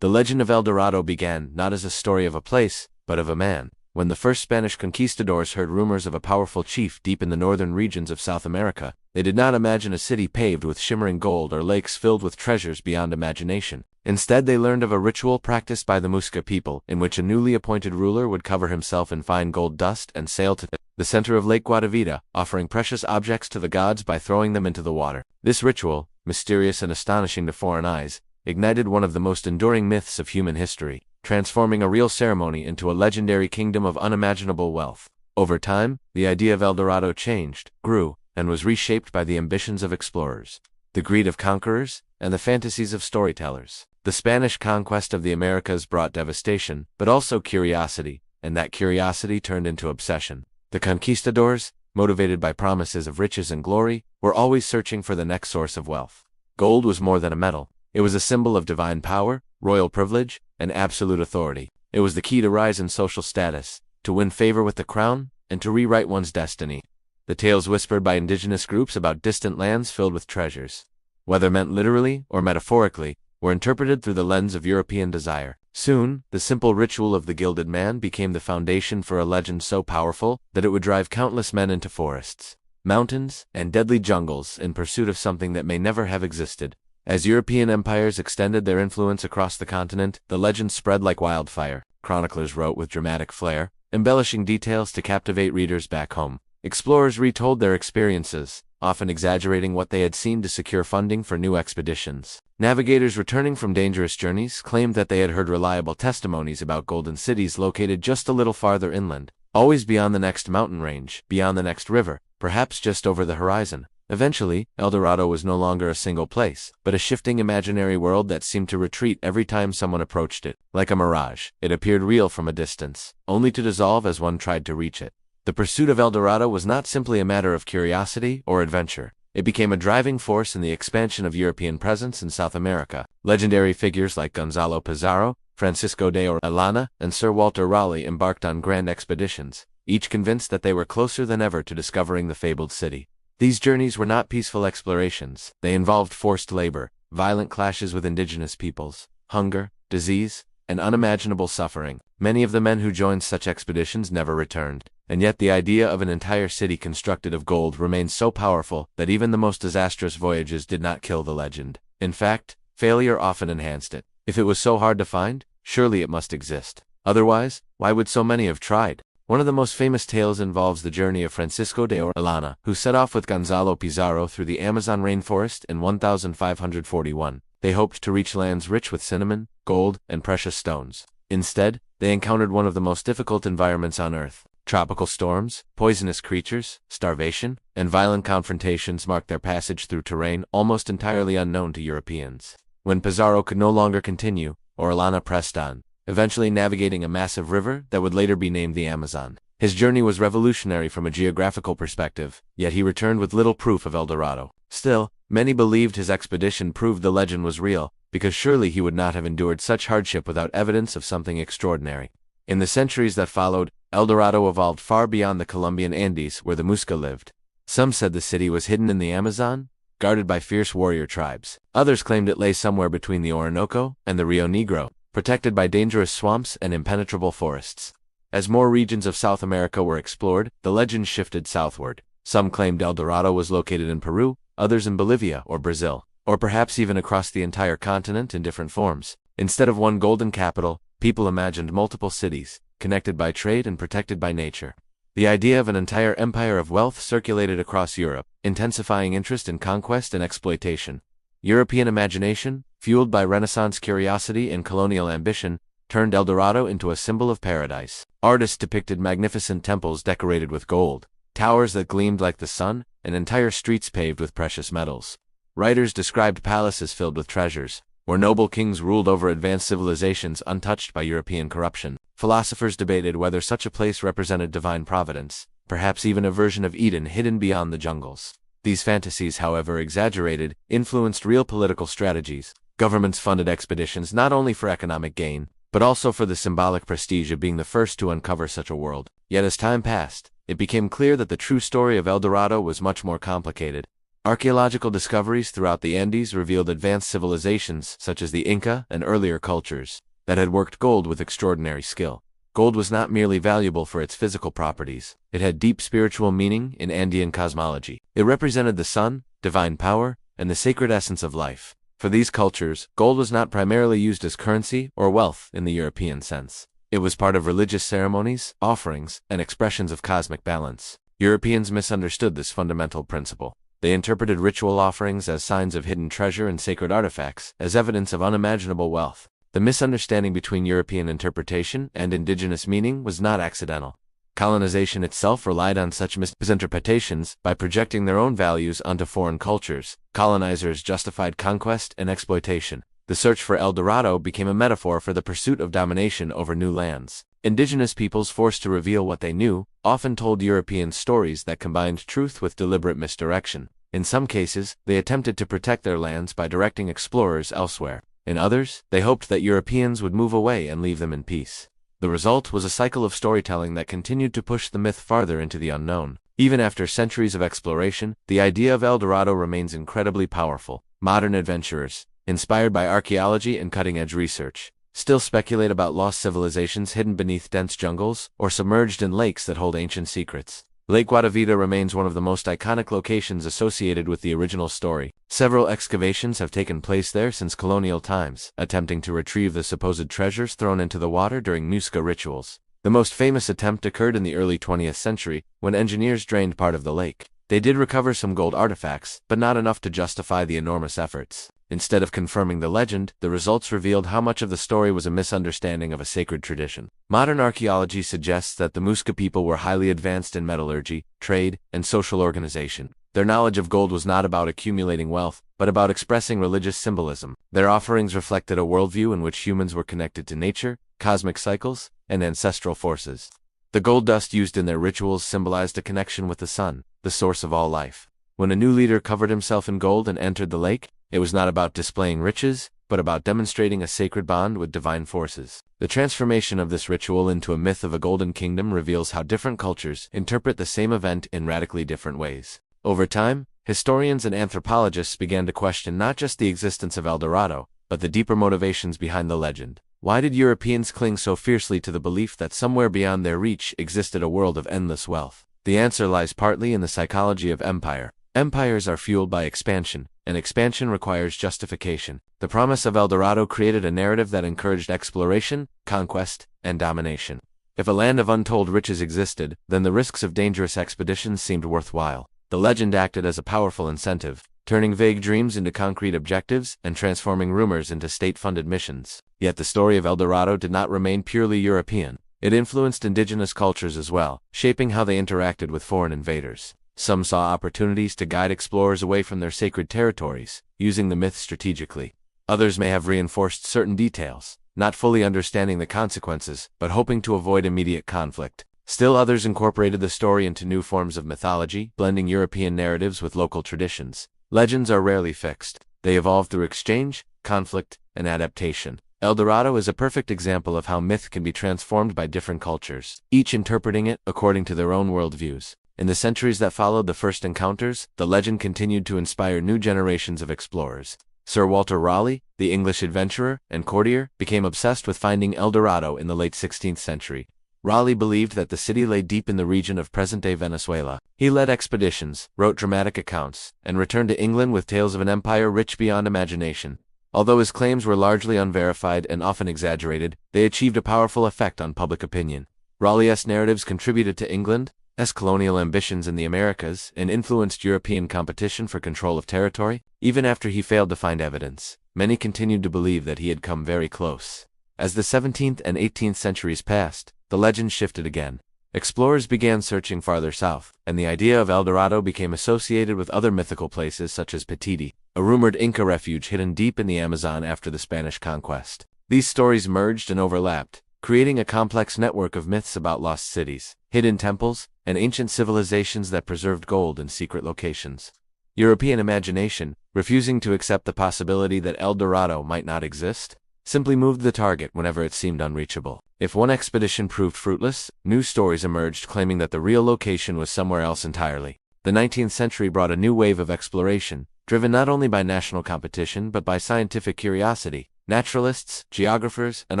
The legend of El Dorado began not as a story of a place, but of a man. When the first Spanish conquistadors heard rumors of a powerful chief deep in the northern regions of South America, they did not imagine a city paved with shimmering gold or lakes filled with treasures beyond imagination. Instead, they learned of a ritual practiced by the Muisca people, in which a newly appointed ruler would cover himself in fine gold dust and sail to the center of Lake Guadavita, offering precious objects to the gods by throwing them into the water. This ritual, mysterious and astonishing to foreign eyes, ignited one of the most enduring myths of human history, transforming a real ceremony into a legendary kingdom of unimaginable wealth. Over time, the idea of El Dorado changed, grew, and was reshaped by the ambitions of explorers, the greed of conquerors, and the fantasies of storytellers. The Spanish conquest of the Americas brought devastation, but also curiosity, and that curiosity turned into obsession. The conquistadors, motivated by promises of riches and glory, were always searching for the next source of wealth. Gold was more than a metal. It was a symbol of divine power, royal privilege, and absolute authority. It was the key to rise in social status, to win favor with the crown, and to rewrite one's destiny. The tales whispered by indigenous groups about distant lands filled with treasures, whether meant literally or metaphorically, were interpreted through the lens of European desire. Soon, the simple ritual of the gilded man became the foundation for a legend so powerful that it would drive countless men into forests, mountains, and deadly jungles in pursuit of something that may never have existed. As European empires extended their influence across the continent, the legend spread like wildfire. Chroniclers wrote with dramatic flair, embellishing details to captivate readers back home. Explorers retold their experiences, often exaggerating what they had seen to secure funding for new expeditions. Navigators returning from dangerous journeys claimed that they had heard reliable testimonies about golden cities located just a little farther inland, always beyond the next mountain range, beyond the next river, perhaps just over the horizon. Eventually, El Dorado was no longer a single place, but a shifting imaginary world that seemed to retreat every time someone approached it. Like a mirage, it appeared real from a distance, only to dissolve as one tried to reach it. The pursuit of El Dorado was not simply a matter of curiosity or adventure. It became a driving force in the expansion of European presence in South America. Legendary figures like Gonzalo Pizarro, Francisco de Orellana, and Sir Walter Raleigh embarked on grand expeditions, each convinced that they were closer than ever to discovering the fabled city. These journeys were not peaceful explorations. They involved forced labor, violent clashes with indigenous peoples, hunger, disease, and unimaginable suffering. Many of the men who joined such expeditions never returned, and yet the idea of an entire city constructed of gold remained so powerful that even the most disastrous voyages did not kill the legend. In fact, failure often enhanced it. If it was so hard to find, surely it must exist. Otherwise, why would so many have tried? One of the most famous tales involves the journey of Francisco de Orellana, who set off with Gonzalo Pizarro through the Amazon rainforest in 1541. They hoped to reach lands rich with cinnamon, gold, and precious stones. Instead, they encountered one of the most difficult environments on Earth. Tropical storms, poisonous creatures, starvation, and violent confrontations marked their passage through terrain almost entirely unknown to Europeans. When Pizarro could no longer continue, Orellana pressed on, eventually navigating a massive river that would later be named the Amazon. His journey was revolutionary from a geographical perspective, yet he returned with little proof of El Dorado. Still, many believed his expedition proved the legend was real, because surely he would not have endured such hardship without evidence of something extraordinary. In the centuries that followed, El Dorado evolved far beyond the Colombian Andes where the Muisca lived. Some said the city was hidden in the Amazon, guarded by fierce warrior tribes. Others claimed it lay somewhere between the Orinoco and the Rio Negro, protected by dangerous swamps and impenetrable forests. As more regions of South America were explored, the legend shifted southward. Some claimed El Dorado was located in Peru, others in Bolivia or Brazil, or perhaps even across the entire continent in different forms. Instead of one golden capital, people imagined multiple cities, connected by trade and protected by nature. The idea of an entire empire of wealth circulated across Europe, intensifying interest in conquest and exploitation. European imagination, fueled by Renaissance curiosity and colonial ambition, turned El Dorado into a symbol of paradise. Artists depicted magnificent temples decorated with gold, towers that gleamed like the sun, and entire streets paved with precious metals. Writers described palaces filled with treasures, where noble kings ruled over advanced civilizations untouched by European corruption. Philosophers debated whether such a place represented divine providence, perhaps even a version of Eden hidden beyond the jungles. These fantasies, however exaggerated, influenced real political strategies. Governments funded expeditions not only for economic gain, but also for the symbolic prestige of being the first to uncover such a world. Yet as time passed, it became clear that the true story of El Dorado was much more complicated. Archaeological discoveries throughout the Andes revealed advanced civilizations such as the Inca and earlier cultures that had worked gold with extraordinary skill. Gold was not merely valuable for its physical properties, it had deep spiritual meaning in Andean cosmology. It represented the sun, divine power, and the sacred essence of life. For these cultures, gold was not primarily used as currency or wealth in the European sense. It was part of religious ceremonies, offerings, and expressions of cosmic balance. Europeans misunderstood this fundamental principle. They interpreted ritual offerings as signs of hidden treasure and sacred artifacts as evidence of unimaginable wealth. The misunderstanding between European interpretation and indigenous meaning was not accidental. Colonization itself relied on such misinterpretations. By projecting their own values onto foreign cultures, colonizers justified conquest and exploitation. The search for El Dorado became a metaphor for the pursuit of domination over new lands. Indigenous peoples forced to reveal what they knew often told Europeans stories that combined truth with deliberate misdirection. In some cases, they attempted to protect their lands by directing explorers elsewhere. In others, they hoped that Europeans would move away and leave them in peace. The result was a cycle of storytelling that continued to push the myth farther into the unknown. Even after centuries of exploration, the idea of El Dorado remains incredibly powerful. Modern adventurers, inspired by archaeology and cutting-edge research, still speculate about lost civilizations hidden beneath dense jungles or submerged in lakes that hold ancient secrets. Lake Guatavita remains one of the most iconic locations associated with the original story. Several excavations have taken place there since colonial times, attempting to retrieve the supposed treasures thrown into the water during Muisca rituals. The most famous attempt occurred in the early 20th century, when engineers drained part of the lake. They did recover some gold artifacts, but not enough to justify the enormous efforts. Instead of confirming the legend, the results revealed how much of the story was a misunderstanding of a sacred tradition. Modern archaeology suggests that the Muisca people were highly advanced in metallurgy, trade, and social organization. Their knowledge of gold was not about accumulating wealth, but about expressing religious symbolism. Their offerings reflected a worldview in which humans were connected to nature, cosmic cycles, and ancestral forces. The gold dust used in their rituals symbolized a connection with the sun, the source of all life. When a new leader covered himself in gold and entered the lake, it was not about displaying riches, but about demonstrating a sacred bond with divine forces. The transformation of this ritual into a myth of a golden kingdom reveals how different cultures interpret the same event in radically different ways. Over time, historians and anthropologists began to question not just the existence of El Dorado, but the deeper motivations behind the legend. Why did Europeans cling so fiercely to the belief that somewhere beyond their reach existed a world of endless wealth? The answer lies partly in the psychology of empire. Empires are fueled by expansion, and expansion requires justification. The promise of El Dorado created a narrative that encouraged exploration, conquest, and domination. If a land of untold riches existed, then the risks of dangerous expeditions seemed worthwhile. The legend acted as a powerful incentive, turning vague dreams into concrete objectives and transforming rumors into state-funded missions. Yet the story of El Dorado did not remain purely European. It influenced indigenous cultures as well, shaping how they interacted with foreign invaders. Some saw opportunities to guide explorers away from their sacred territories, using the myth strategically. Others may have reinforced certain details, not fully understanding the consequences, but hoping to avoid immediate conflict. Still others incorporated the story into new forms of mythology, blending European narratives with local traditions. Legends are rarely fixed. They evolve through exchange, conflict, and adaptation. El Dorado is a perfect example of how myth can be transformed by different cultures, each interpreting it according to their own worldviews. In the centuries that followed the first encounters, the legend continued to inspire new generations of explorers. Sir Walter Raleigh, the English adventurer and courtier, became obsessed with finding El Dorado in the late 16th century. Raleigh believed that the city lay deep in the region of present-day Venezuela. He led expeditions, wrote dramatic accounts, and returned to England with tales of an empire rich beyond imagination. Although his claims were largely unverified and often exaggerated, they achieved a powerful effect on public opinion. Raleigh's narratives contributed to England's colonial ambitions in the Americas and influenced European competition for control of territory. Even after he failed to find evidence, many continued to believe that he had come very close. As the 17th and 18th centuries passed, the legend shifted again. Explorers began searching farther south, and the idea of El Dorado became associated with other mythical places such as Petiti, a rumored Inca refuge hidden deep in the Amazon after the Spanish conquest. These stories merged and overlapped, creating a complex network of myths about lost cities, hidden temples, and ancient civilizations that preserved gold in secret locations. European imagination, refusing to accept the possibility that El Dorado might not exist, simply moved the target whenever it seemed unreachable. If one expedition proved fruitless, new stories emerged claiming that the real location was somewhere else entirely. The 19th century brought a new wave of exploration, driven not only by national competition but by scientific curiosity. Naturalists, geographers, and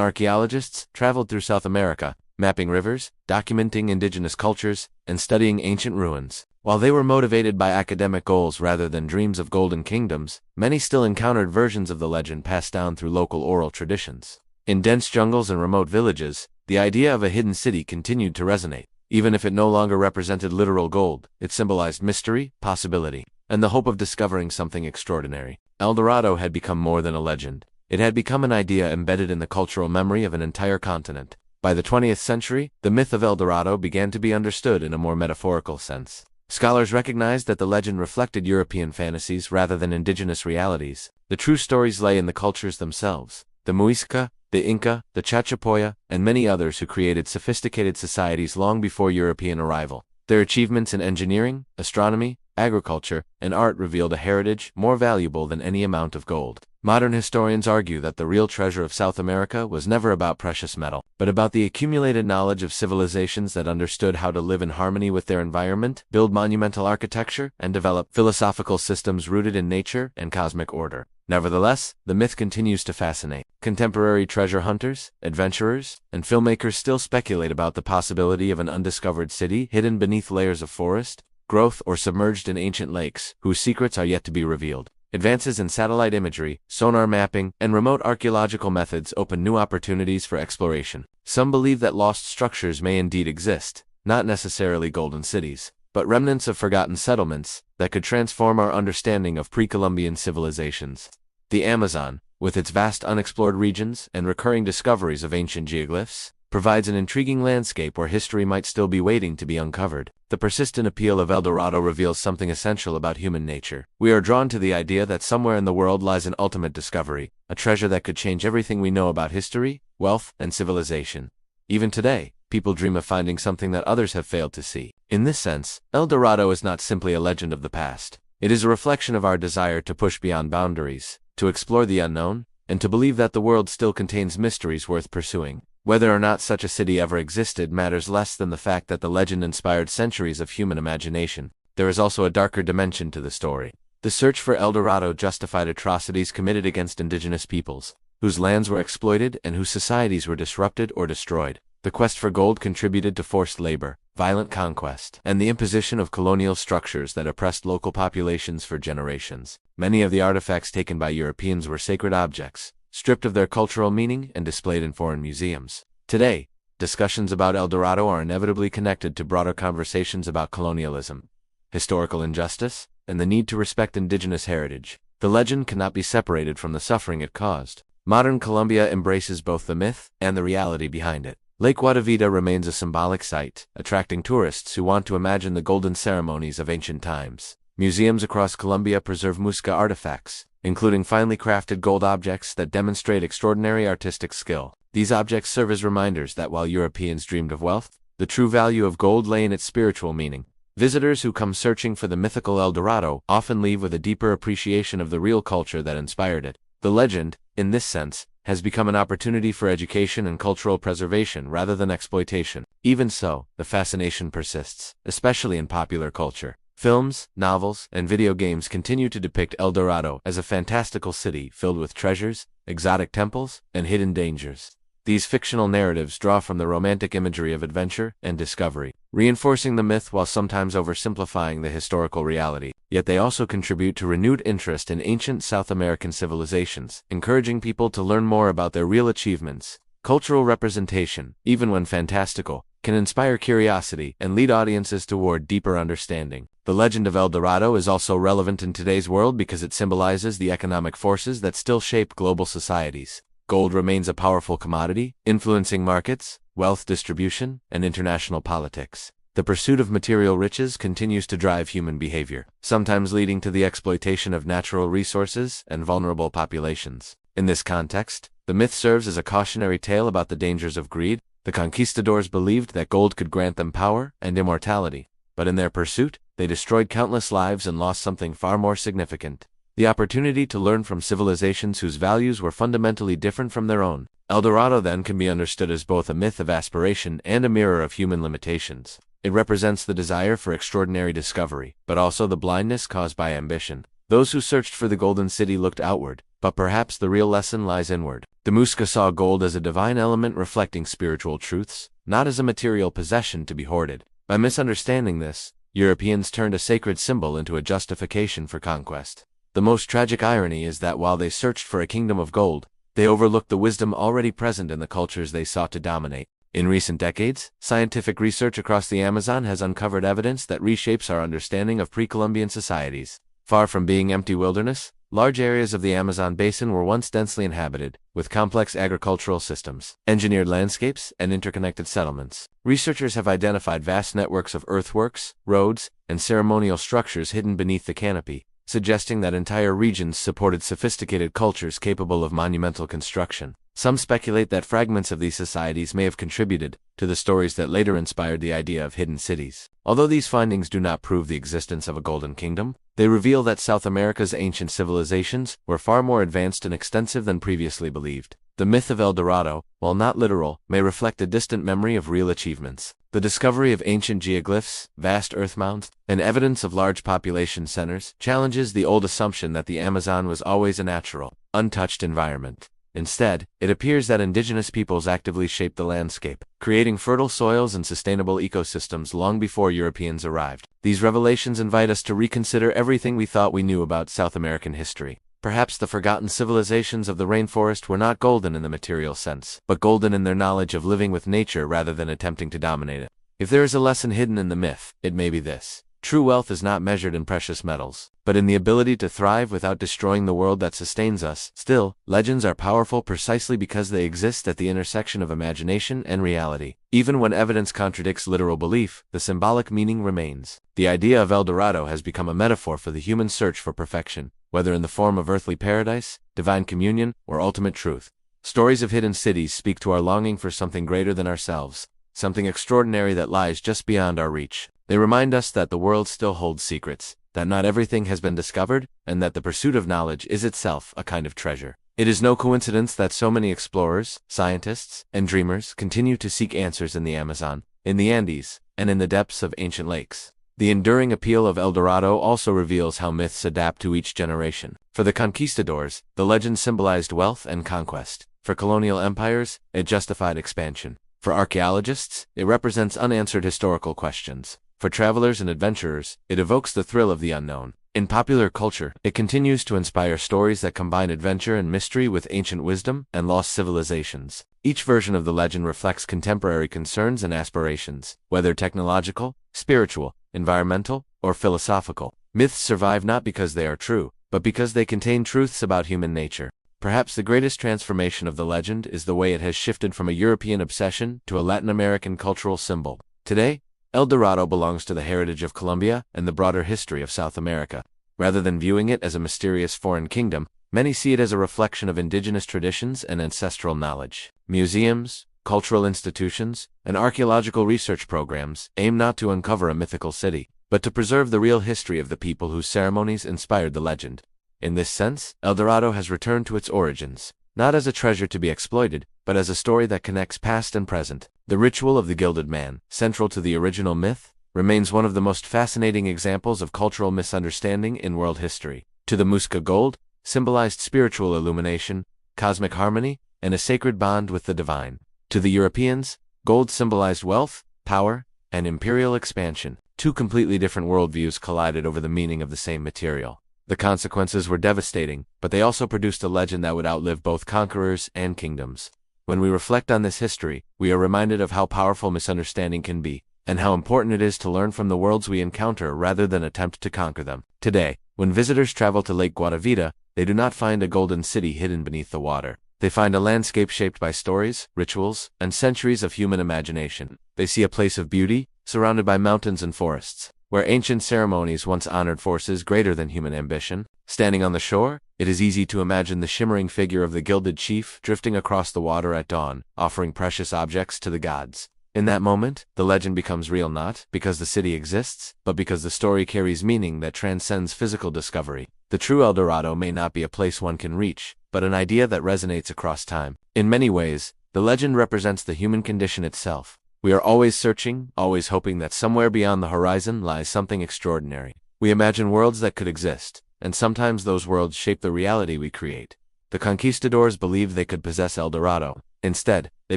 archaeologists traveled through South America, mapping rivers, documenting indigenous cultures, and studying ancient ruins. While they were motivated by academic goals rather than dreams of golden kingdoms, many still encountered versions of the legend passed down through local oral traditions. In dense jungles and remote villages, the idea of a hidden city continued to resonate. Even if it no longer represented literal gold, it symbolized mystery, possibility, and the hope of discovering something extraordinary. El Dorado had become more than a legend. It had become an idea embedded in the cultural memory of an entire continent. By the 20th century, the myth of El Dorado began to be understood in a more metaphorical sense. Scholars recognized that the legend reflected European fantasies rather than indigenous realities. The true stories lay in the cultures themselves. The Muisca, the Inca, the Chachapoya, and many others who created sophisticated societies long before European arrival. Their achievements in engineering, astronomy, agriculture, and art revealed a heritage more valuable than any amount of gold. Modern historians argue that the real treasure of South America was never about precious metal, but about the accumulated knowledge of civilizations that understood how to live in harmony with their environment, build monumental architecture, and develop philosophical systems rooted in nature and cosmic order. Nevertheless, the myth continues to fascinate. Contemporary treasure hunters, adventurers, and filmmakers still speculate about the possibility of an undiscovered city hidden beneath layers of forest, growth, or submerged in ancient lakes, whose secrets are yet to be revealed. Advances in satellite imagery, sonar mapping, and remote archaeological methods open new opportunities for exploration. Some believe that lost structures may indeed exist, not necessarily golden cities, but remnants of forgotten settlements that could transform our understanding of pre-Columbian civilizations. The Amazon, with its vast unexplored regions and recurring discoveries of ancient geoglyphs, provides an intriguing landscape where history might still be waiting to be uncovered. The persistent appeal of El Dorado reveals something essential about human nature. We are drawn to the idea that somewhere in the world lies an ultimate discovery, a treasure that could change everything we know about history, wealth, and civilization. Even today, people dream of finding something that others have failed to see. In this sense, El Dorado is not simply a legend of the past. It is a reflection of our desire to push beyond boundaries, to explore the unknown, and to believe that the world still contains mysteries worth pursuing. Whether or not such a city ever existed matters less than the fact that the legend inspired centuries of human imagination. There is also a darker dimension to the story. The search for El Dorado justified atrocities committed against indigenous peoples, whose lands were exploited and whose societies were disrupted or destroyed. The quest for gold contributed to forced labor, violent conquest, and the imposition of colonial structures that oppressed local populations for generations. Many of the artifacts taken by Europeans were sacred objects, stripped of their cultural meaning and displayed in foreign museums. Today, discussions about El Dorado are inevitably connected to broader conversations about colonialism, historical injustice, and the need to respect indigenous heritage. The legend cannot be separated from the suffering it caused. Modern Colombia embraces both the myth and the reality behind it. Lake Guatavita remains a symbolic site, attracting tourists who want to imagine the golden ceremonies of ancient times. Museums across Colombia preserve Muisca artifacts, including finely crafted gold objects that demonstrate extraordinary artistic skill. These objects serve as reminders that while Europeans dreamed of wealth, the true value of gold lay in its spiritual meaning. Visitors who come searching for the mythical El Dorado often leave with a deeper appreciation of the real culture that inspired it. The legend, in this sense, has become an opportunity for education and cultural preservation rather than exploitation. Even so, the fascination persists, especially in popular culture. Films, novels, and video games continue to depict El Dorado as a fantastical city filled with treasures, exotic temples, and hidden dangers. These fictional narratives draw from the romantic imagery of adventure and discovery, reinforcing the myth while sometimes oversimplifying the historical reality. Yet they also contribute to renewed interest in ancient South American civilizations, encouraging people to learn more about their real achievements. Cultural representation, even when fantastical, can inspire curiosity and lead audiences toward deeper understanding. The legend of El Dorado is also relevant in today's world because it symbolizes the economic forces that still shape global societies. Gold remains a powerful commodity, influencing markets, wealth distribution, and international politics. The pursuit of material riches continues to drive human behavior, sometimes leading to the exploitation of natural resources and vulnerable populations. In this context, the myth serves as a cautionary tale about the dangers of greed. The conquistadors believed that gold could grant them power and immortality, but in their pursuit, they destroyed countless lives and lost something far more significant: the opportunity to learn from civilizations whose values were fundamentally different from their own. El Dorado then can be understood as both a myth of aspiration and a mirror of human limitations. It represents the desire for extraordinary discovery, but also the blindness caused by ambition. Those who searched for the golden city looked outward, but perhaps the real lesson lies inward. The Muisca saw gold as a divine element reflecting spiritual truths, not as a material possession to be hoarded. By misunderstanding this, Europeans turned a sacred symbol into a justification for conquest. The most tragic irony is that while they searched for a kingdom of gold, they overlooked the wisdom already present in the cultures they sought to dominate. In recent decades, scientific research across the Amazon has uncovered evidence that reshapes our understanding of pre-Columbian societies. Far from being empty wilderness, large areas of the Amazon basin were once densely inhabited, with complex agricultural systems, engineered landscapes, and interconnected settlements. Researchers have identified vast networks of earthworks, roads, and ceremonial structures hidden beneath the canopy, suggesting that entire regions supported sophisticated cultures capable of monumental construction. Some speculate that fragments of these societies may have contributed to the stories that later inspired the idea of hidden cities. Although these findings do not prove the existence of a golden kingdom, they reveal that South America's ancient civilizations were far more advanced and extensive than previously believed. The myth of El Dorado, while not literal, may reflect a distant memory of real achievements. The discovery of ancient geoglyphs, vast earth mounds, and evidence of large population centers challenges the old assumption that the Amazon was always a natural, untouched environment. Instead, it appears that indigenous peoples actively shaped the landscape, creating fertile soils and sustainable ecosystems long before Europeans arrived. These revelations invite us to reconsider everything we thought we knew about South American history. Perhaps the forgotten civilizations of the rainforest were not golden in the material sense, but golden in their knowledge of living with nature rather than attempting to dominate it. If there is a lesson hidden in the myth, it may be this. True wealth is not measured in precious metals, but in the ability to thrive without destroying the world that sustains us. Still, legends are powerful precisely because they exist at the intersection of imagination and reality. Even when evidence contradicts literal belief, the symbolic meaning remains. The idea of El Dorado has become a metaphor for the human search for perfection, whether in the form of earthly paradise, divine communion, or ultimate truth. Stories of hidden cities speak to our longing for something greater than ourselves, something extraordinary that lies just beyond our reach. They remind us that the world still holds secrets, that not everything has been discovered, and that the pursuit of knowledge is itself a kind of treasure. It is no coincidence that so many explorers, scientists, and dreamers continue to seek answers in the Amazon, in the Andes, and in the depths of ancient lakes. The enduring appeal of El Dorado also reveals how myths adapt to each generation. For the conquistadors, the legend symbolized wealth and conquest. For colonial empires, it justified expansion. For archaeologists, it represents unanswered historical questions. For travelers and adventurers, it evokes the thrill of the unknown. In popular culture, it continues to inspire stories that combine adventure and mystery with ancient wisdom and lost civilizations. Each version of the legend reflects contemporary concerns and aspirations, whether technological, spiritual, environmental, or philosophical. Myths survive not because they are true, but because they contain truths about human nature. Perhaps the greatest transformation of the legend is the way it has shifted from a European obsession to a Latin American cultural symbol. Today, El Dorado belongs to the heritage of Colombia and the broader history of South America. Rather than viewing it as a mysterious foreign kingdom, many see it as a reflection of indigenous traditions and ancestral knowledge. Museums, cultural institutions, and archaeological research programs aim not to uncover a mythical city, but to preserve the real history of the people whose ceremonies inspired the legend. In this sense, El Dorado has returned to its origins, not as a treasure to be exploited, but as a story that connects past and present. The ritual of the Gilded Man, central to the original myth, remains one of the most fascinating examples of cultural misunderstanding in world history. To the Muisca, gold symbolized spiritual illumination, cosmic harmony, and a sacred bond with the divine. To the Europeans, gold symbolized wealth, power, and imperial expansion. Two completely different worldviews collided over the meaning of the same material. The consequences were devastating, but they also produced a legend that would outlive both conquerors and kingdoms. When we reflect on this history, we are reminded of how powerful misunderstanding can be, and how important it is to learn from the worlds we encounter rather than attempt to conquer them. Today, when visitors travel to Lake Guatavita, they do not find a golden city hidden beneath the water. They find a landscape shaped by stories, rituals, and centuries of human imagination. They see a place of beauty, surrounded by mountains and forests, where ancient ceremonies once honored forces greater than human ambition. Standing on the shore, it is easy to imagine the shimmering figure of the gilded chief drifting across the water at dawn, offering precious objects to the gods. In that moment, the legend becomes real not because the city exists, but because the story carries meaning that transcends physical discovery. The true El Dorado may not be a place one can reach, but an idea that resonates across time. In many ways, the legend represents the human condition itself, We are always searching, always hoping that somewhere beyond the horizon lies something extraordinary. We imagine worlds that could exist, and sometimes those worlds shape the reality we create. The conquistadors believed they could possess El Dorado. Instead, they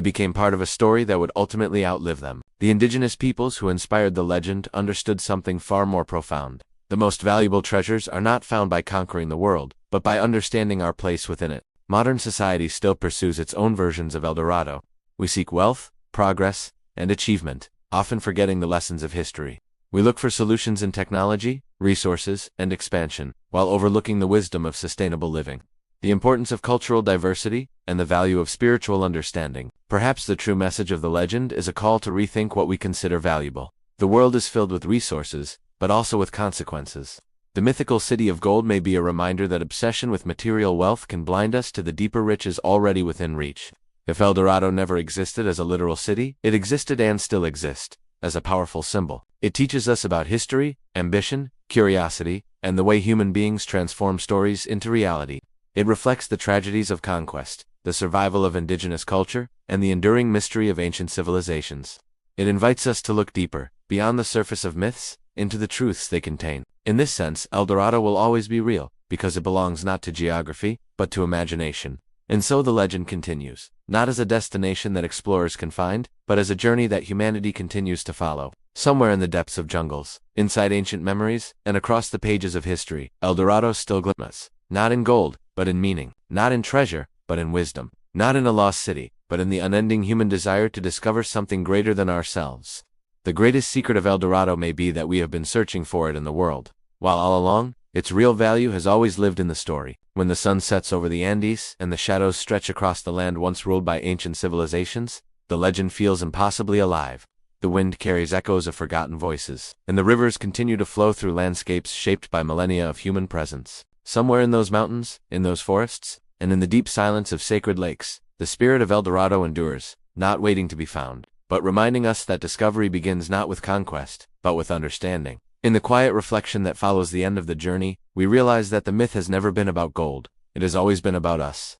became part of a story that would ultimately outlive them. The indigenous peoples who inspired the legend understood something far more profound. The most valuable treasures are not found by conquering the world, but by understanding our place within it. Modern society still pursues its own versions of El Dorado. We seek wealth, progress, and achievement, often forgetting the lessons of history. We look for solutions in technology, resources, and expansion, while overlooking the wisdom of sustainable living. The importance of cultural diversity, and the value of spiritual understanding. Perhaps the true message of the legend is a call to rethink what we consider valuable. The world is filled with resources, but also with consequences. The mythical city of gold may be a reminder that obsession with material wealth can blind us to the deeper riches already within reach. If El Dorado never existed as a literal city, it existed and still exists as a powerful symbol. It teaches us about history, ambition, curiosity, and the way human beings transform stories into reality. It reflects the tragedies of conquest, the survival of indigenous culture, and the enduring mystery of ancient civilizations. It invites us to look deeper, beyond the surface of myths, into the truths they contain. In this sense, El Dorado will always be real, because it belongs not to geography, but to imagination. And so the legend continues, not as a destination that explorers can find, but as a journey that humanity continues to follow. Somewhere in the depths of jungles, inside ancient memories, and across the pages of history, El Dorado still glimmers, not in gold, but in meaning, not in treasure, but in wisdom, not in a lost city, but in the unending human desire to discover something greater than ourselves. The greatest secret of El Dorado may be that we have been searching for it in the world, while all along, its real value has always lived in the story. When the sun sets over the Andes and the shadows stretch across the land once ruled by ancient civilizations, the legend feels impossibly alive. The wind carries echoes of forgotten voices, and the rivers continue to flow through landscapes shaped by millennia of human presence. Somewhere in those mountains, in those forests, and in the deep silence of sacred lakes, the spirit of El Dorado endures, not waiting to be found, but reminding us that discovery begins not with conquest, but with understanding. In the quiet reflection that follows the end of the journey, we realize that the myth has never been about gold. It has always been about us.